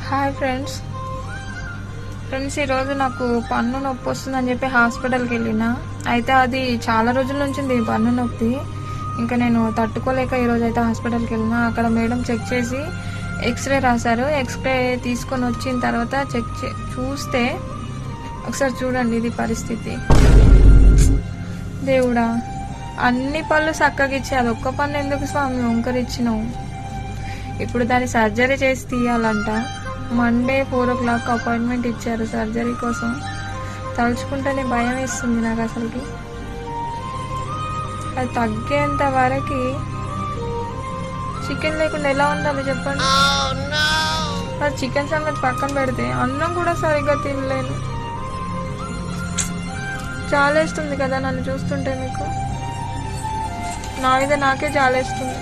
Hi friends ఈరోజు నాకు పన్ను నొప్పి వస్తుందని చెప్పి హాస్పిటల్కి వెళ్ళిన. అయితే అది చాలా రోజుల నుంచి ఉంది పన్ను నొప్పి. ఇంకా నేను తట్టుకోలేక ఈరోజు అయితే హాస్పిటల్కి వెళ్ళిన. అక్కడ మేడం చెక్ చేసి ఎక్స్రే రాశారు. ఎక్స్రే తీసుకొని వచ్చిన తర్వాత చూస్తే ఒకసారి చూడండి ఇది పరిస్థితి. దేవుడా, అన్ని పళ్ళు చక్కగా ఇచ్చి అది ఒక్క పన్ను ఎందుకు స్వామి వంకరిచ్చినావు? ఇప్పుడు దాన్ని సర్జరీ చేసి తీయాలంట. మండే 4 o'clock అపాయింట్మెంట్ ఇచ్చారు సర్జరీ కోసం. తలుచుకుంటేనే భయం వేస్తుంది నాకు అసలుకి. అది తగ్గేంత వరకు చికెన్ లేకుండా ఎలా ఉండాలి చెప్పండి. అది చికెన్ సంగతి పక్కన పెడితే అన్నం కూడా సరిగ్గా తినలేను. చాలేస్తుంది కదా నన్ను చూస్తుంటే మీకు. నా మీద నాకే చాలేస్తుంది.